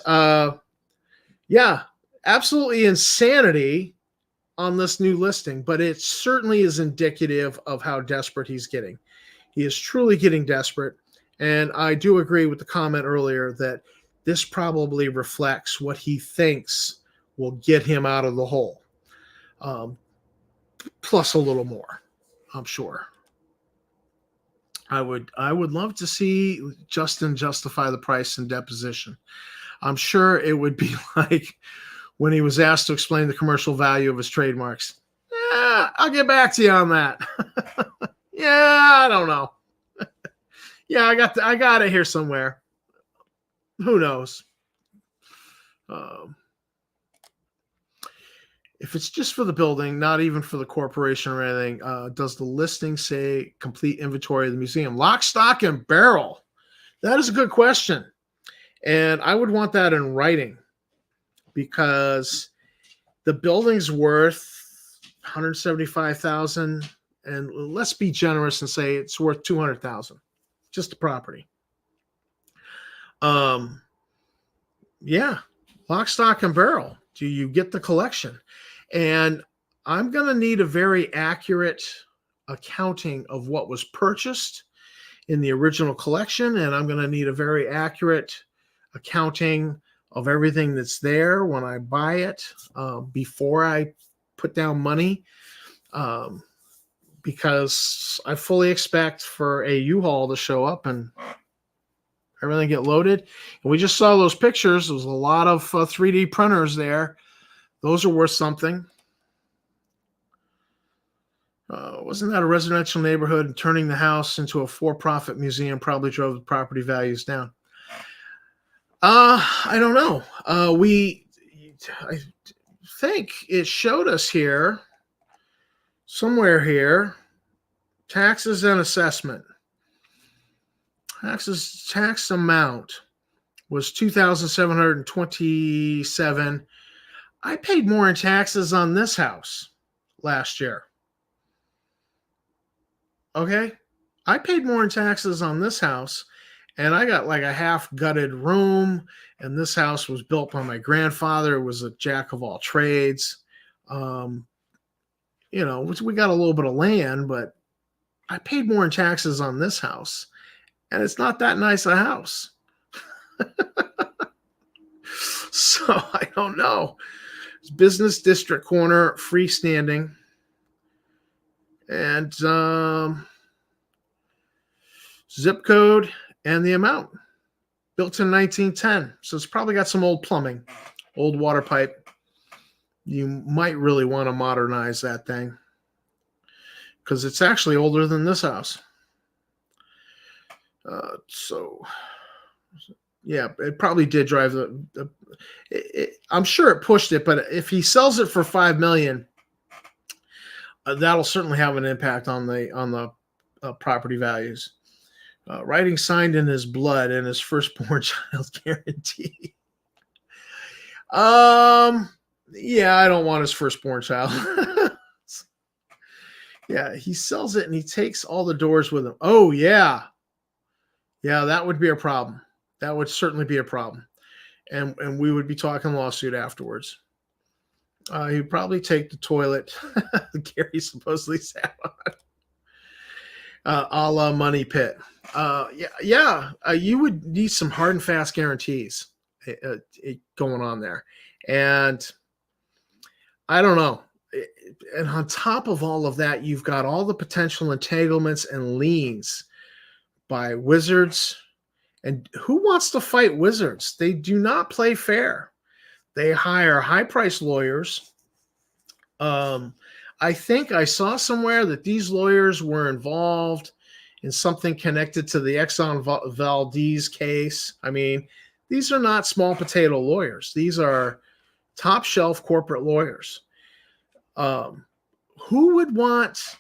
Speaker 1: yeah, absolutely insanity on this new listing. But it certainly is indicative of how desperate he's getting. He is truly getting desperate. And I do agree with the comment earlier that this probably reflects what he thinks will get him out of the hole. Plus a little more, I'm sure. I would love to see Justin justify the price in deposition. I'm sure it would be like when he was asked to explain the commercial value of his trademarks. Yeah, I'll get back to you on that. Yeah, I don't know. Yeah, I got it here somewhere. Who knows? If it's just for the building, not even for the corporation or anything, does the listing say complete inventory of the museum? Lock, stock, and barrel. That is a good question. And I would want that in writing because the building's worth $175,000, and let's be generous and say it's worth $200,000, just the property. Yeah, lock, stock, and barrel. Do you get the collection? And I'm going to need a very accurate accounting of what was purchased in the original collection, and I'm going to need a very accurate accounting of everything that's there when I buy it before I put down money, because I fully expect for a U-Haul to show up and everything get loaded. And we just saw those pictures. There was a lot of 3D printers there. Those are worth something. Wasn't that a residential neighborhood, and turning the house into a for-profit museum probably drove the property values down? I don't know. I think it showed us here, somewhere here, taxes and assessment. Tax amount was $2,727. I paid more in taxes on this house last year. Okay? I paid more in taxes on this house, and I got like a half-gutted room, and this house was built by my grandfather. It was a jack of all trades. We got a little bit of land, but I paid more in taxes on this house, and it's not that nice a house. So I don't know. It's business district corner, freestanding, and zip code and the amount. Built in 1910, so it's probably got some old plumbing, old water pipe. You might really want to modernize that thing because it's actually older than this house. Yeah, it probably did drive I'm sure it pushed it, but if he sells it for $5 million, that'll certainly have an impact on the property values. Writing signed in his blood and his firstborn child guarantee. Yeah, I don't want his firstborn child. Yeah, he sells it and he takes all the doors with him. Oh, yeah. Yeah, that would be a problem. That would certainly be a problem. And we would be talking lawsuit afterwards. He'd probably take the toilet Gary supposedly sat on, a la Money Pit. You would need some hard and fast guarantees going on there. And I don't know. And on top of all of that, you've got all the potential entanglements and liens by wizards. And who wants to fight wizards? They do not play fair. They hire high-priced lawyers. I think I saw somewhere that these lawyers were involved in something connected to the Exxon Valdez case. I mean, these are not small potato lawyers. These are top shelf corporate lawyers. Who would want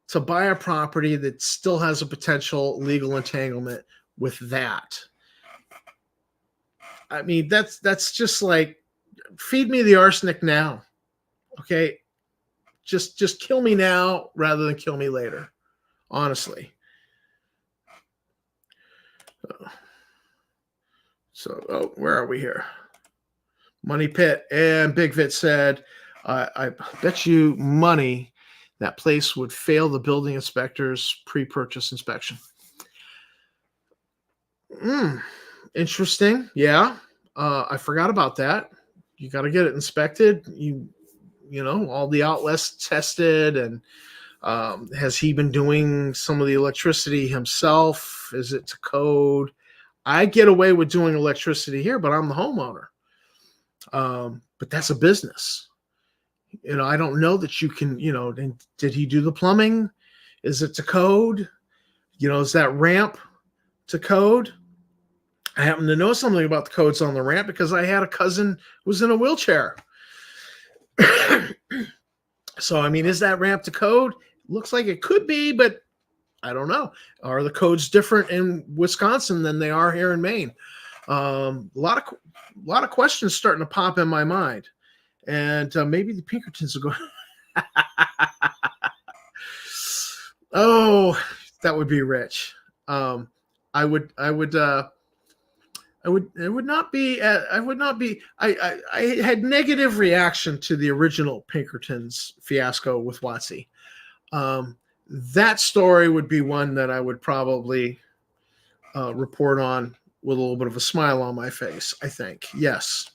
Speaker 1: to buy a property that still has a potential legal entanglement with that? I mean, that's just like, feed me the arsenic now. Okay. Just kill me now rather than kill me later. Honestly. So, where are we here? Money Pit. And Big Vit said, I bet you money that place would fail the building inspector's pre-purchase inspection. Interesting. Yeah. I forgot about that. You got to get it inspected. You know, all the outlets tested. And has he been doing some of the electricity himself? Is it to code? I get away with doing electricity here, but I'm the homeowner. But that's a business. You know, I don't know that you can, did he do the plumbing? Is it to code? Is that ramp to code? I happen to know something about the codes on the ramp because I had a cousin who was in a wheelchair. So, I mean, is that ramp to code? Looks like it could be, but I don't know. Are the codes different in Wisconsin than they are here in Maine? A lot of questions starting to pop in my mind. And maybe the Pinkertons will go. Oh, that would be rich. I would not be. I had negative reaction to the original Pinkertons fiasco with Watsy. That story would be one that I would probably report on with a little bit of a smile on my face. I think, yes.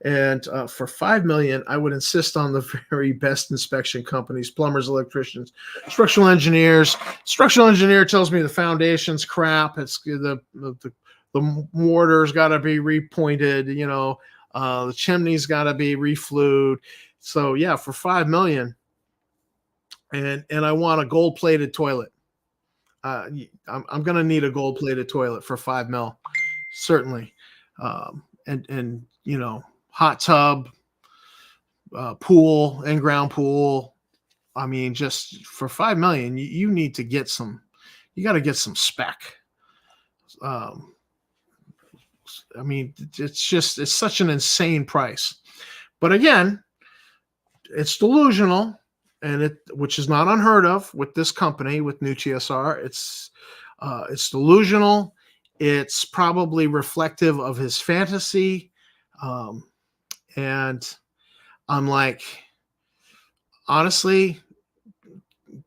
Speaker 1: And for $5 million, I would insist on the very best inspection companies: plumbers, electricians, structural engineers. Structural engineer tells me the foundation's crap. It's the mortar's got to be repointed. The chimney's got to be reflued. So yeah, for $5 million, and I want a gold-plated toilet. I'm going to need a gold-plated toilet for $5 million, certainly. And hot tub, pool, in-ground pool. I mean, just for $5 million, you need to get some. You got to get some spec. I mean, it's such an insane price. But again, it's delusional, and which is not unheard of with this company, with New TSR. It's delusional. It's probably reflective of his fantasy. And I'm like, honestly,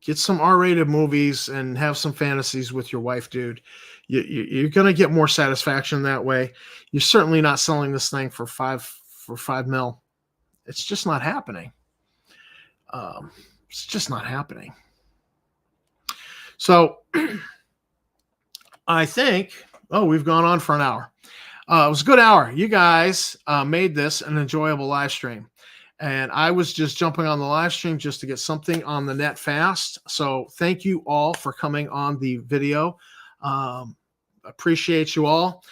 Speaker 1: get some R-rated movies and have some fantasies with your wife, dude. You're going to get more satisfaction that way. You're certainly not selling this thing for $5 million. It's just not happening. It's just not happening. So I think, we've gone on for an hour. It was a good hour. You guys made this an enjoyable live stream. And I was just jumping on the live stream just to get something on the net fast. So thank you all for coming on the video. Appreciate you all.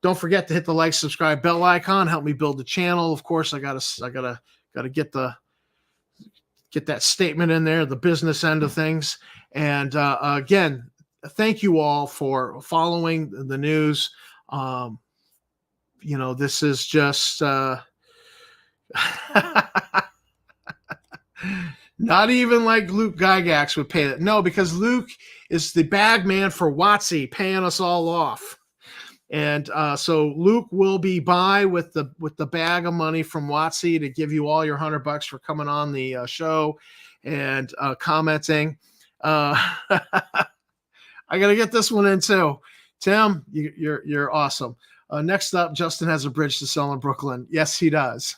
Speaker 1: Don't forget to hit the like, subscribe, bell icon. Help me build the channel. Of course, I gotta get that statement in there, the business end of things. And again, thank you all for following the news. this is just not even like Luke Gygax would pay that. No, because Luke is the bag man for WotC, paying us all off. And so Luke will be by with the bag of money from WotC to give you all your $100 for coming on the show and commenting. I gotta get this one in too. Tim, you're awesome. Next up, Justin has a bridge to sell in Brooklyn. Yes, he does.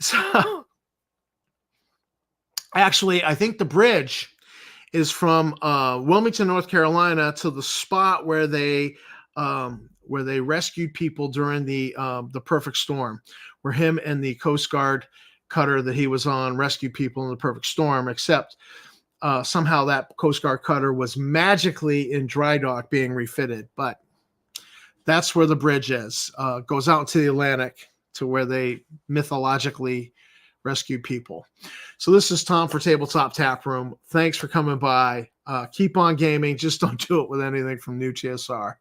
Speaker 1: So actually, I think the bridge is from Wilmington, North Carolina, to the spot where they rescued people during the perfect storm, where him and the Coast Guard cutter that he was on rescued people in the perfect storm, except somehow that Coast Guard cutter was magically in dry dock being refitted. But that's where the bridge is. Goes out into the Atlantic to where they mythologically rescue people. So this is Tom for Tabletop Tap Room. Thanks for coming by. Keep on gaming. Just don't do it with anything from New TSR.